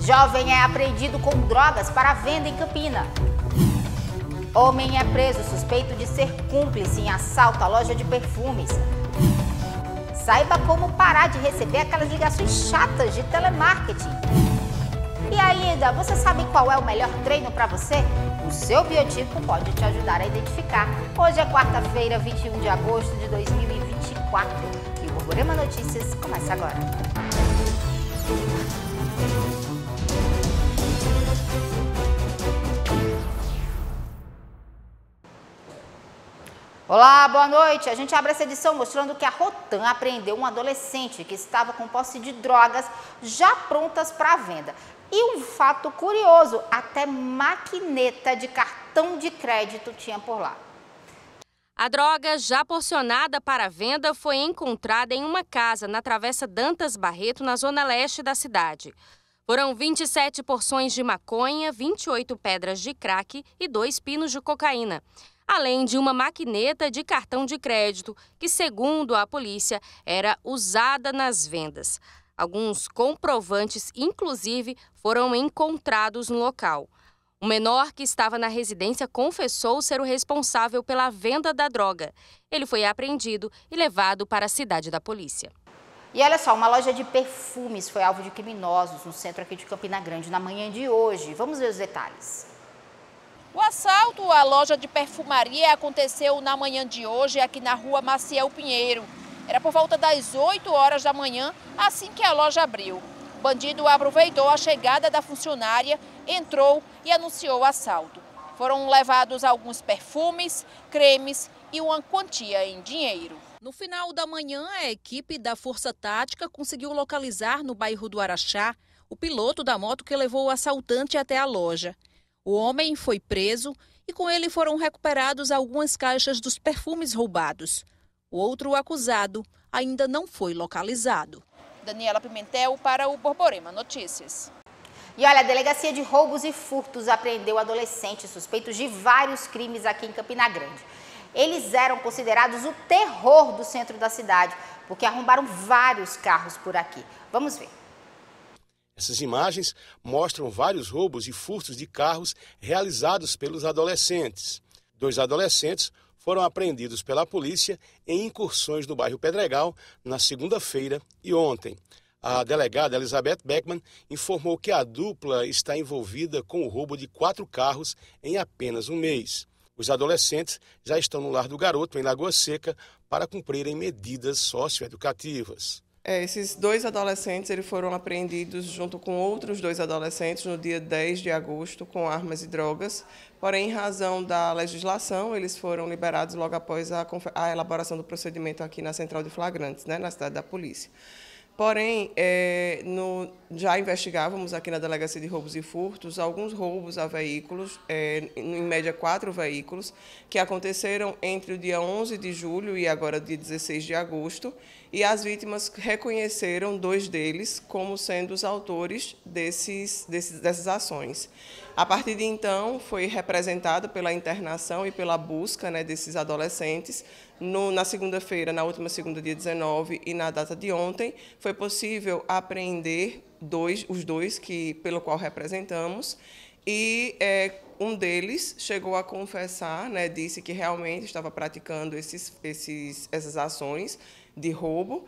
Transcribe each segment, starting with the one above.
Jovem é apreendido com drogas para venda em Campina. Homem é preso suspeito de ser cúmplice em assalto à loja de perfumes. Saiba como parar de receber aquelas ligações chatas de telemarketing. E ainda, você sabe qual é o melhor treino para você? O seu biotipo pode te ajudar a identificar. Hoje é quarta-feira, 21 de agosto de 2024. E o Borborema Notícias começa agora. Olá, boa noite. A gente abre essa edição mostrando que a Rotan apreendeu um adolescente que estava com posse de drogas já prontas para venda. E um fato curioso, até maquineta de cartão de crédito tinha por lá. A droga já porcionada para venda foi encontrada em uma casa na Travessa Dantas Barreto, na zona leste da cidade. Foram 27 porções de maconha, 28 pedras de crack e 2 pinos de cocaína, além de uma maquineta de cartão de crédito que, segundo a polícia, era usada nas vendas. Alguns comprovantes, inclusive, foram encontrados no local. O menor que estava na residência confessou ser o responsável pela venda da droga. Ele foi apreendido e levado para a cidade da polícia. E olha só, uma loja de perfumes foi alvo de criminosos no centro aqui de Campina Grande na manhã de hoje. Vamos ver os detalhes. O assalto à loja de perfumaria aconteceu na manhã de hoje aqui na rua Maciel Pinheiro. Era por volta das 8 horas da manhã, assim que a loja abriu. O bandido aproveitou a chegada da funcionária, entrou e anunciou o assalto. Foram levados alguns perfumes, cremes e uma quantia em dinheiro. No final da manhã, a equipe da Força Tática conseguiu localizar no bairro do Araxá o piloto da moto que levou o assaltante até a loja. O homem foi preso e com ele foram recuperados algumas caixas dos perfumes roubados. O outro acusado ainda não foi localizado. Daniela Pimentel para o Borborema Notícias. E olha, a Delegacia de Roubos e Furtos apreendeu adolescentes suspeitos de vários crimes aqui em Campina Grande. Eles eram considerados o terror do centro da cidade, porque arrombaram vários carros por aqui. Vamos ver. Essas imagens mostram vários roubos e furtos de carros realizados pelos adolescentes. 2 adolescentes foram apreendidos pela polícia em incursões no bairro Pedregal na segunda-feira e ontem. A delegada Elizabeth Beckman informou que a dupla está envolvida com o roubo de 4 carros em apenas um mês. Os adolescentes já estão no Lar do Garoto, em Lagoa Seca, para cumprirem medidas socioeducativas. Esses 2 adolescentes foram apreendidos junto com outros 2 adolescentes no dia 10 de agosto com armas e drogas. Porém, em razão da legislação, eles foram liberados logo após a elaboração do procedimento aqui na Central de Flagrantes, na cidade da polícia. Porém, já investigávamos aqui na Delegacia de Roubos e Furtos alguns roubos a veículos, em média 4 veículos, que aconteceram entre o dia 11 de julho e agora dia 16 de agosto, e as vítimas reconheceram 2 deles como sendo os autores dessas ações. A partir de então, foi representado pela internação e pela busca desses adolescentes. Na segunda-feira, na última segunda, dia 19, e na data de ontem, foi possível apreender os dois pelo qual representamos, e um deles chegou a confessar, disse que realmente estava praticando essas ações de roubo,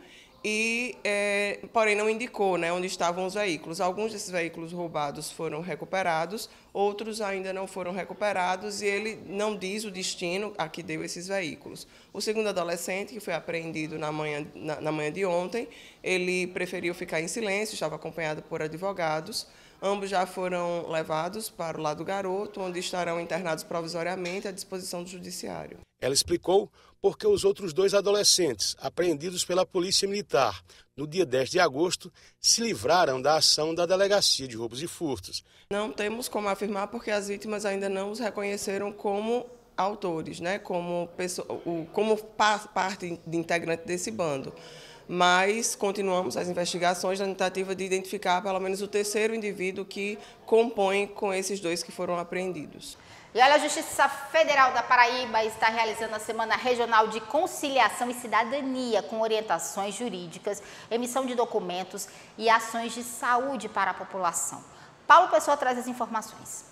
porém não indicou onde estavam os veículos. Alguns desses veículos roubados foram recuperados, outros ainda não foram recuperados, e ele não diz o destino a que deu esses veículos. O segundo adolescente, que foi apreendido na manhã de ontem, ele preferiu ficar em silêncio, estava acompanhado por advogados. Ambos já foram levados para o Lar do Garoto, onde estarão internados provisoriamente à disposição do judiciário. Ela explicou por que os outros 2 adolescentes, apreendidos pela Polícia Militar no dia 10 de agosto, se livraram da ação da Delegacia de Roubos e Furtos. Não temos como afirmar porque as vítimas ainda não os reconheceram como autores, como parte de integrante desse bando. Mas continuamos as investigações na tentativa de identificar pelo menos o 3º indivíduo que compõe com esses 2 que foram apreendidos. E olha, a Justiça Federal da Paraíba está realizando a Semana Regional de Conciliação e Cidadania, com orientações jurídicas, emissão de documentos e ações de saúde para a população. Paulo Pessoa traz as informações.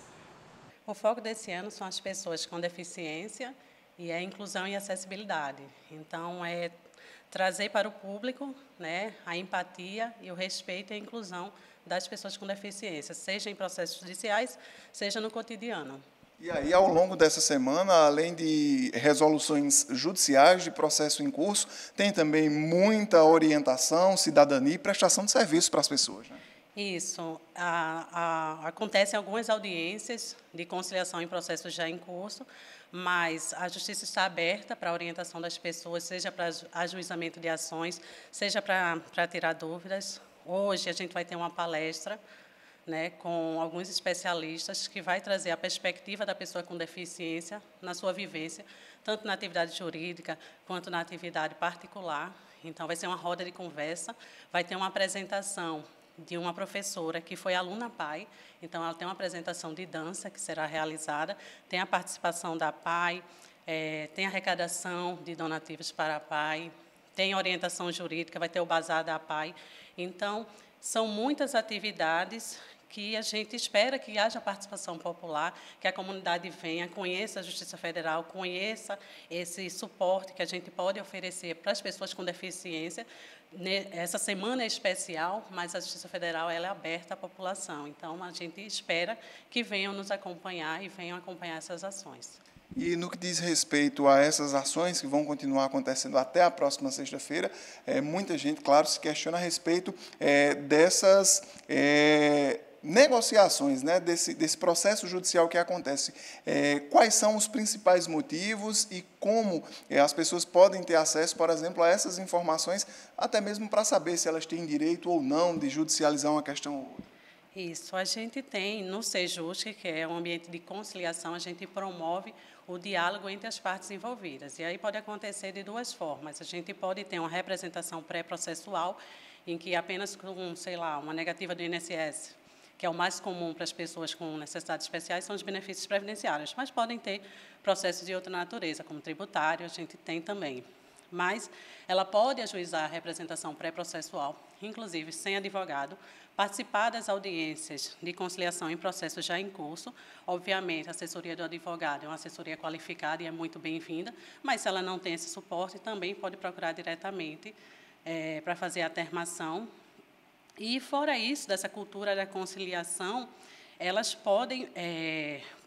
O foco desse ano são as pessoas com deficiência e a inclusão e acessibilidade. Então, é trazer para o público, né, a empatia e o respeito e a inclusão das pessoas com deficiência, seja em processos judiciais, seja no cotidiano. E aí, ao longo dessa semana, além de resoluções judiciais de processo em curso, tem também muita orientação, cidadania e prestação de serviço para as pessoas, né? Isso. Acontecem algumas audiências de conciliação em processos já em curso, mas a Justiça está aberta para a orientação das pessoas, seja para ajuizamento de ações, seja para tirar dúvidas. Hoje a gente vai ter uma palestra, né, com alguns especialistas que vai trazer a perspectiva da pessoa com deficiência na sua vivência, tanto na atividade jurídica quanto na atividade particular. Então, vai ser uma roda de conversa, vai ter uma apresentação de uma professora que foi aluna PAI, então ela tem uma apresentação de dança que será realizada, tem a participação da PAI, tem arrecadação de donativos para a PAI, tem orientação jurídica, vai ter o bazar da PAI. Então, são muitas atividades que a gente espera que haja participação popular, que a comunidade venha, conheça a Justiça Federal, conheça esse suporte que a gente pode oferecer para as pessoas com deficiência. Essa semana é especial, mas a Justiça Federal ela é aberta à população. Então, a gente espera que venham nos acompanhar e venham acompanhar essas ações. E no que diz respeito a essas ações que vão continuar acontecendo até a próxima sexta-feira, muita gente, claro, se questiona a respeito dessas negociações, né, desse processo judicial que acontece. Quais são os principais motivos e como as pessoas podem ter acesso, por exemplo, a essas informações, até mesmo para saber se elas têm direito ou não de judicializar uma questão ou outra? Isso, a gente tem no Sejusc, que é um ambiente de conciliação, a gente promove o diálogo entre as partes envolvidas. E aí pode acontecer de duas formas. A gente pode ter uma representação pré-processual, em que apenas com, sei lá, uma negativa do INSS, que é o mais comum para as pessoas com necessidades especiais, são os benefícios previdenciários, mas podem ter processos de outra natureza, como tributário, a gente tem também. Mas ela pode ajuizar a representação pré-processual, inclusive sem advogado, participar das audiências de conciliação em processos já em curso. Obviamente, a assessoria do advogado é uma assessoria qualificada e é muito bem-vinda, mas se ela não tem esse suporte, também pode procurar diretamente para fazer a termação. E, fora isso, dessa cultura da conciliação, elas podem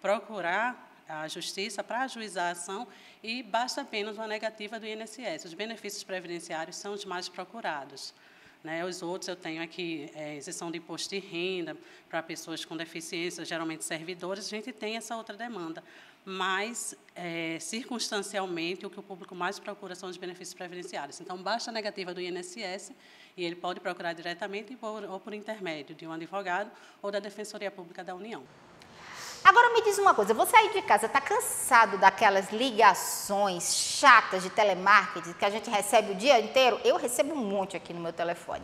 procurar a Justiça para ajuizar a ação e basta apenas uma negativa do INSS. Os benefícios previdenciários são os mais procurados, né? Os outros eu tenho aqui, isenção de imposto de renda para pessoas com deficiência, geralmente servidores, a gente tem essa outra demanda. Mas, circunstancialmente, o que o público mais procura são os benefícios previdenciários. Então, basta a negativa do INSS e ele pode procurar diretamente ou por intermédio de um advogado ou da Defensoria Pública da União. Agora me diz uma coisa, você aí de casa está cansado daquelas ligações chatas de telemarketing que a gente recebe o dia inteiro? Eu recebo um monte aqui no meu telefone.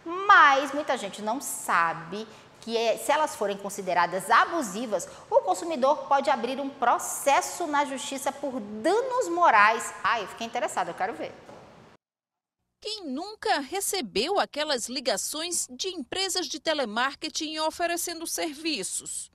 Mas muita gente não sabe que se elas forem consideradas abusivas, o consumidor pode abrir um processo na justiça por danos morais. Eu fiquei interessada, eu quero ver. Quem nunca recebeu aquelas ligações de empresas de telemarketing oferecendo serviços?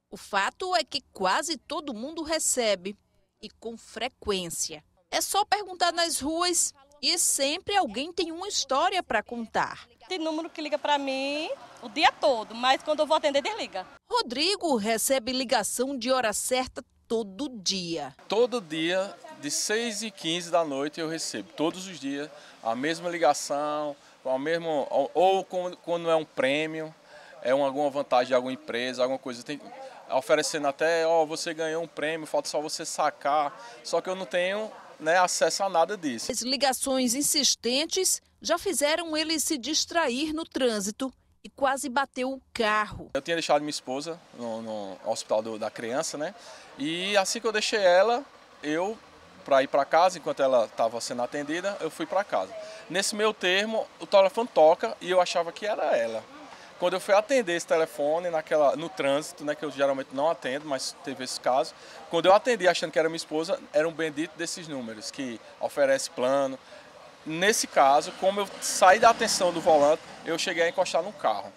O fato é que quase todo mundo recebe, e com frequência. É só perguntar nas ruas e sempre alguém tem uma história para contar. Tem número que liga para mim o dia todo, mas quando eu vou atender, desliga. Rodrigo recebe ligação de hora certa todo dia. Todo dia, de 6h15 da noite, eu recebo, todos os dias, a mesma ligação, ou quando é um prêmio, alguma vantagem de alguma empresa, alguma coisa, oferecendo até, você ganhou um prêmio, falta só você sacar, só que eu não tenho, acesso a nada disso. As ligações insistentes já fizeram ele se distrair no trânsito e quase bateu o carro. Eu tinha deixado minha esposa no hospital da criança, né? E assim que eu deixei ela, para ir para casa, enquanto ela estava sendo atendida, eu fui para casa. Nesse meio termo, o telefone toca e eu achava que era ela. Quando eu fui atender esse telefone no trânsito, né, que eu geralmente não atendo, mas teve esse caso, quando eu atendi achando que era minha esposa, era um bendito desses números, que oferece plano. Nesse caso, como eu saí da atenção do volante, eu cheguei a encostar no carro.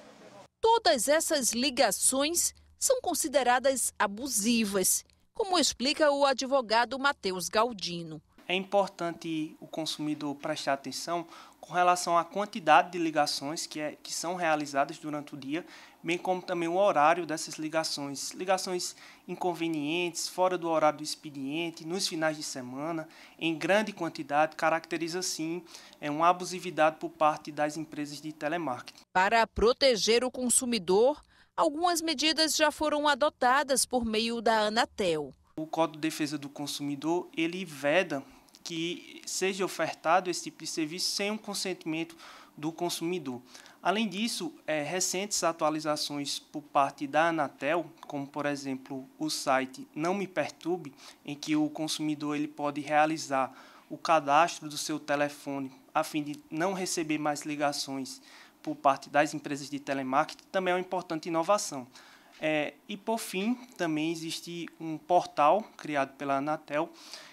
Todas essas ligações são consideradas abusivas, como explica o advogado Matheus Galdino. É importante o consumidor prestar atenção com relação à quantidade de ligações que são realizadas durante o dia, bem como também o horário dessas ligações. Ligações inconvenientes, fora do horário do expediente, nos finais de semana, em grande quantidade, caracteriza sim uma abusividade por parte das empresas de telemarketing. Para proteger o consumidor, algumas medidas já foram adotadas por meio da Anatel. O Código de Defesa do Consumidor, ele veda que seja ofertado esse tipo de serviço sem um consentimento do consumidor. Além disso, recentes atualizações por parte da Anatel, como por exemplo o site Não Me Perturbe, em que o consumidor ele pode realizar o cadastro do seu telefone a fim de não receber mais ligações por parte das empresas de telemarketing, também é uma importante inovação. E por fim, também existe um portal criado pela Anatel,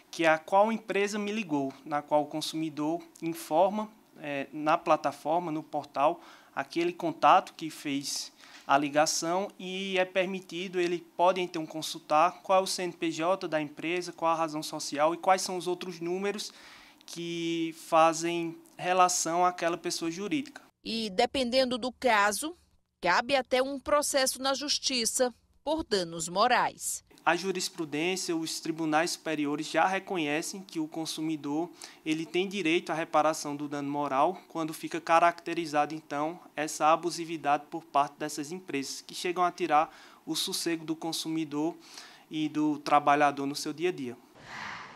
que é a Qual Empresa Me Ligou, na qual o consumidor informa na plataforma, no portal, aquele contato que fez a ligação e é permitido, ele pode então consultar qual é o CNPJ da empresa, qual a razão social e quais são os outros números que fazem relação àquela pessoa jurídica. E dependendo do caso, cabe até um processo na justiça por danos morais. A jurisprudência, os tribunais superiores já reconhecem que o consumidor ele tem direito à reparação do dano moral quando fica caracterizado, então, essa abusividade por parte dessas empresas, que chegam a tirar o sossego do consumidor e do trabalhador no seu dia a dia.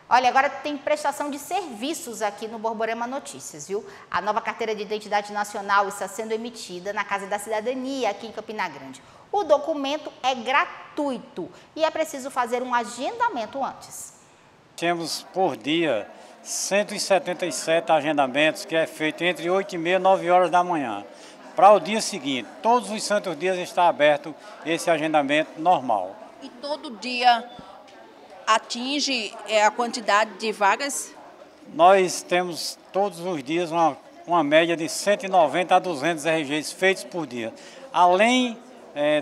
Olha, agora tem prestação de serviços aqui no Borborema Notícias, viu? A nova carteira de identidade nacional está sendo emitida na Casa da Cidadania, aqui em Campina Grande. O documento é gratuito e é preciso fazer um agendamento antes. Temos por dia 177 agendamentos, que é feito entre 8h30 e 9 horas da manhã. Para o dia seguinte, todos os santos dias está aberto esse agendamento normal. E todo dia atinge a quantidade de vagas? Nós temos todos os dias uma média de 190 a 200 RGs feitos por dia. Além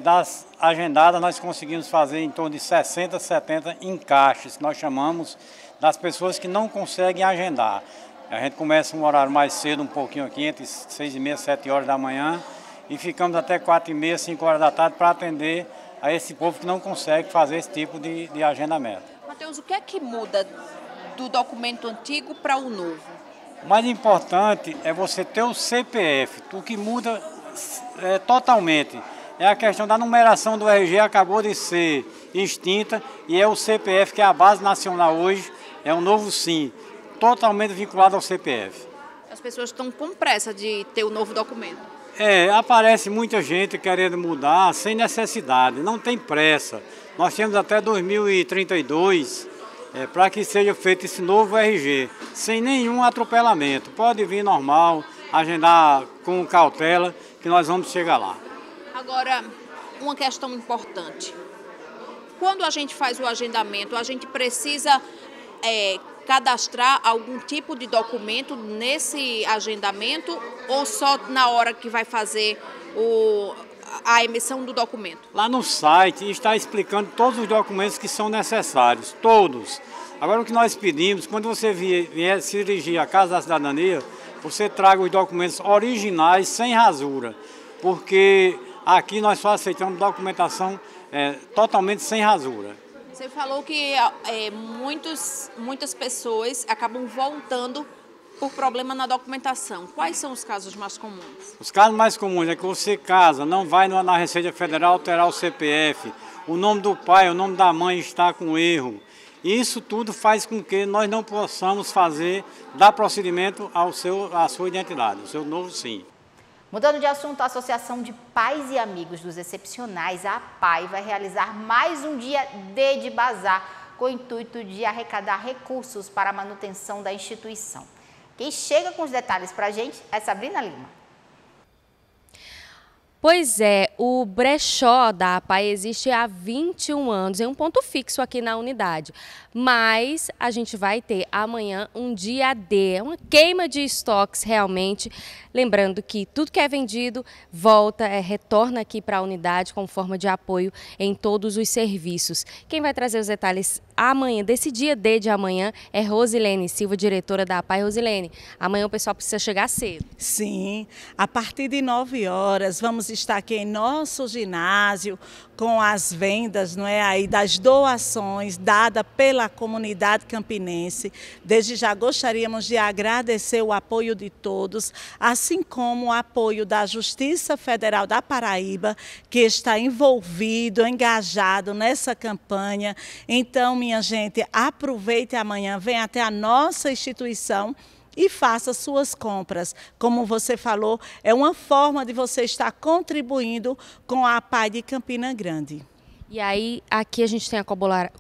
das agendadas, nós conseguimos fazer em torno de 60, 70 encaixes, que nós chamamos das pessoas que não conseguem agendar. A gente começa um horário mais cedo, um pouquinho aqui, entre 6h30 e 7 horas da manhã, e ficamos até 4h30, 5 horas da tarde para atender a esse povo que não consegue fazer esse tipo de agendamento. Matheus, o que é que muda do documento antigo para o novo? O mais importante é você ter o CPF. O que muda totalmente é a questão da numeração do RG, acabou de ser extinta, e é o CPF, que é a base nacional hoje, é um novo SIM, totalmente vinculado ao CPF. As pessoas estão com pressa de ter o novo documento. Aparece muita gente querendo mudar sem necessidade, não tem pressa. Nós temos até 2032 para que seja feito esse novo RG, sem nenhum atropelamento. Pode vir normal, agendar com cautela, que nós vamos chegar lá. Agora, uma questão importante. Quando a gente faz o agendamento, a gente precisa cadastrar algum tipo de documento nesse agendamento ou só na hora que vai fazer a emissão do documento? Lá no site está explicando todos os documentos que são necessários, todos. Agora o que nós pedimos, quando você vier se dirigir à Casa da Cidadania, você traga os documentos originais sem rasura, porque aqui nós só aceitamos documentação totalmente sem rasura. Você falou que muitas pessoas acabam voltando por problema na documentação. Quais são os casos mais comuns? Os casos mais comuns é que você casa, não vai na Receita Federal alterar o CPF, o nome do pai, o nome da mãe está com erro. Isso tudo faz com que nós não possamos dar procedimento à sua identidade, ao seu novo SIM. Mudando de assunto, a Associação de Pais e Amigos dos Excepcionais, a APAE, vai realizar mais um dia D de bazar, com o intuito de arrecadar recursos para a manutenção da instituição. Quem chega com os detalhes para a gente é Sabrina Lima. Pois é, o brechó da APAI existe há 21 anos, é um ponto fixo aqui na unidade. Mas a gente vai ter amanhã um dia D, uma queima de estoques realmente. Lembrando que tudo que é vendido volta, retorna aqui para a unidade com forma de apoio em todos os serviços. Quem vai trazer os detalhes amanhã, desse dia D de amanhã, é Rosilene Silva, diretora da APAI. Rosilene, amanhã o pessoal precisa chegar cedo. Sim, a partir de 9 horas vamos estar aqui em nosso ginásio com as vendas, não é, aí das doações dadas pela comunidade campinense. Desde já gostaríamos de agradecer o apoio de todos, assim como o apoio da Justiça Federal da Paraíba, que está envolvido, engajado nessa campanha. Então, minha gente, aproveite amanhã, venha até a nossa instituição e faça suas compras. Como você falou, é uma forma de você estar contribuindo com a APAI de Campina Grande. E aí, aqui a gente tem a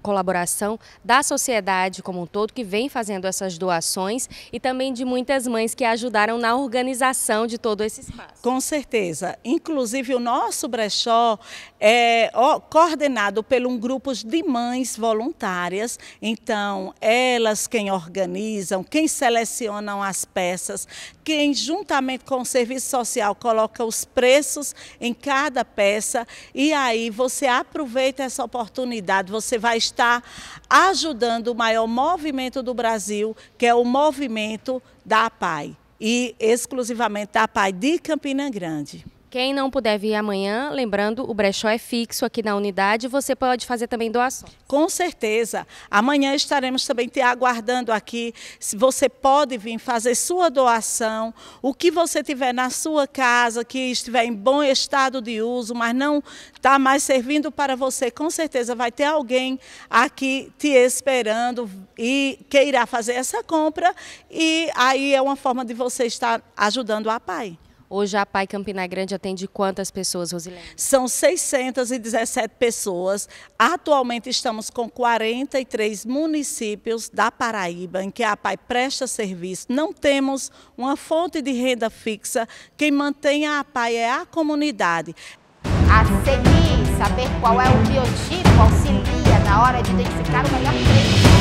colaboração da sociedade como um todo, que vem fazendo essas doações, e também de muitas mães que ajudaram na organização de todo esse espaço. Com certeza. Inclusive, o nosso brechó é coordenado por um grupo de mães voluntárias. Então, elas quem organizam, quem selecionam as peças, quem juntamente com o serviço social coloca os preços em cada peça, e aí você aproveita essa oportunidade, você vai estar ajudando o maior movimento do Brasil, que é o movimento da APAI, e exclusivamente da APAI de Campina Grande. Quem não puder vir amanhã, lembrando, o brechó é fixo aqui na unidade, você pode fazer também doação. Com certeza. Amanhã estaremos também te aguardando aqui. Se você pode vir fazer sua doação, o que você tiver na sua casa, que estiver em bom estado de uso, mas não está mais servindo para você, com certeza vai ter alguém aqui te esperando e que irá fazer essa compra, e aí é uma forma de você estar ajudando a APAI. Hoje a APAI Campina Grande atende quantas pessoas, Rosilene? São 617 pessoas. Atualmente estamos com 43 municípios da Paraíba em que a APAI presta serviço. Não temos uma fonte de renda fixa. Quem mantém a APAI é a comunidade. A seguir, saber qual é o biotipo auxilia na hora de identificar o melhor preço.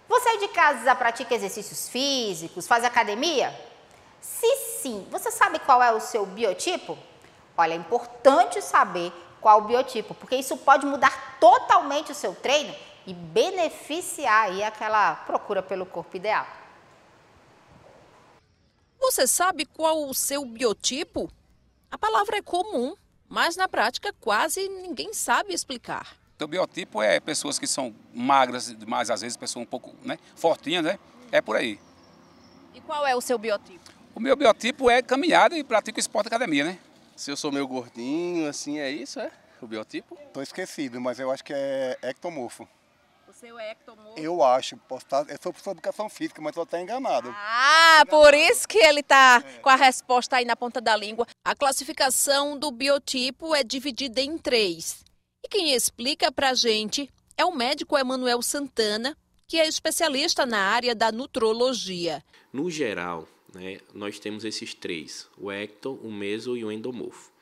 Você de casa pratica exercícios físicos, faz academia? Se sim, você sabe qual é o seu biotipo? Olha, é importante saber qual o biotipo, porque isso pode mudar totalmente o seu treino e beneficiar aí aquela procura pelo corpo ideal. Você sabe qual o seu biotipo? A palavra é comum, mas na prática quase ninguém sabe explicar. O biotipo é pessoas que são magras, mas às vezes pessoas um pouco, né, fortinhas, né? É por aí. E qual é o seu biotipo? O meu biotipo é caminhada e pratico esporte academia, né? Se eu sou meio gordinho, assim, é isso, é? O biotipo? Tô esquecido, mas eu acho que é ectomorfo. O seu é ectomorfo? Eu acho, posso estar, eu sou professor de educação física, mas estou até enganado. Ah, por isso que ele está com a resposta aí na ponta da língua. A classificação do biotipo é dividida em 3. E quem explica pra gente é o médico Emanuel Santana, que é especialista na área da nutrologia. No geral, né, nós temos esses 3, o ecto, o meso e o endomorfo.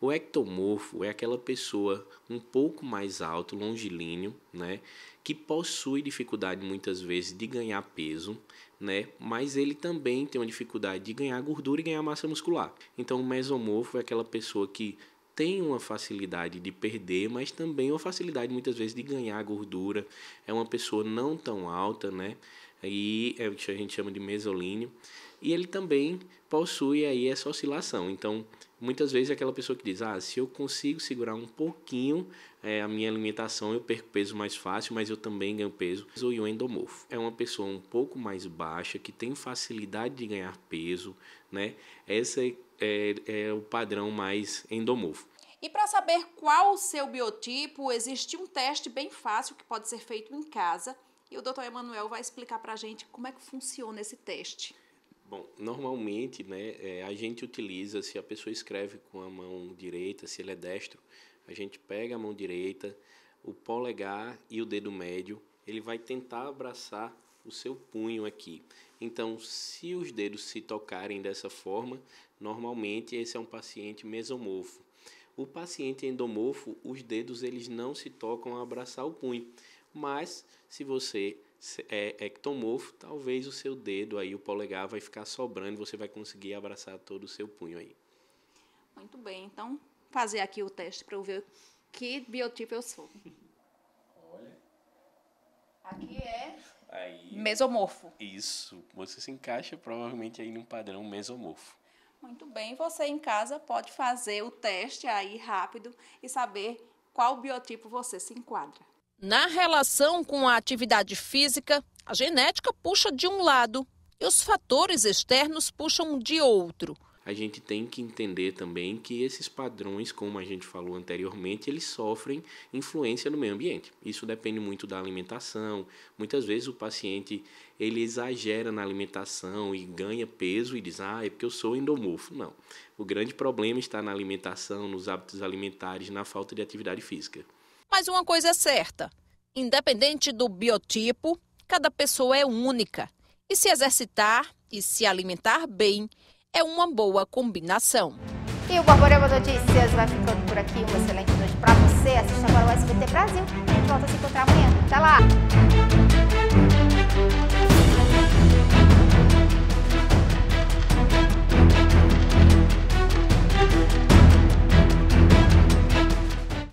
O ectomorfo é aquela pessoa um pouco mais alto, longilíneo, né, que possui dificuldade muitas vezes de ganhar peso, né, mas ele também tem uma dificuldade de ganhar gordura e ganhar massa muscular. Então o mesomorfo é aquela pessoa que tem uma facilidade de perder, mas também uma facilidade muitas vezes de ganhar gordura. É uma pessoa não tão alta, né? E é o que a gente chama de mesolíneo. E ele também possui aí essa oscilação. Então, muitas vezes é aquela pessoa que diz, se eu consigo segurar um pouquinho a minha alimentação, eu perco peso mais fácil, mas eu também ganho peso. E o endomorfo é uma pessoa um pouco mais baixa, que tem facilidade de ganhar peso, né? Essa é o padrão mais endomorfo. E para saber qual o seu biotipo, existe um teste bem fácil que pode ser feito em casa. E o Dr. Emanuel vai explicar para a gente como é que funciona esse teste. Bom, normalmente, né, a gente utiliza, se a pessoa escreve com a mão direita, se ele é destro, a gente pega a mão direita, o polegar e o dedo médio, ele vai tentar abraçar o seu punho aqui. Então, se os dedos se tocarem dessa forma, normalmente esse é um paciente mesomorfo. O paciente endomorfo, os dedos eles não se tocam a abraçar o punho, mas se você é ectomorfo, talvez o seu dedo aí, o polegar, vai ficar sobrando e você vai conseguir abraçar todo o seu punho aí. Muito bem, então fazer aqui o teste para eu ver que biotipo eu sou. Olha. Aqui é aí, mesomorfo. Isso, você se encaixa provavelmente aí num padrão mesomorfo. Muito bem, você em casa pode fazer o teste aí rápido e saber qual biotipo você se enquadra. Na relação com a atividade física, a genética puxa de um lado e os fatores externos puxam de outro. A gente tem que entender também que esses padrões, como a gente falou anteriormente, eles sofrem influência no meio ambiente. Isso depende muito da alimentação. Muitas vezes o paciente ele exagera na alimentação e ganha peso e diz, é porque eu sou endomorfo. Não. O grande problema está na alimentação, nos hábitos alimentares, na falta de atividade física. Mas uma coisa é certa, independente do biotipo, cada pessoa é única. E se exercitar e se alimentar bem é uma boa combinação. E o Borborema Notícias vai ficando por aqui. Uma excelente noite para você. Assista agora o SBT Brasil. A gente volta a se encontrar amanhã. Até lá!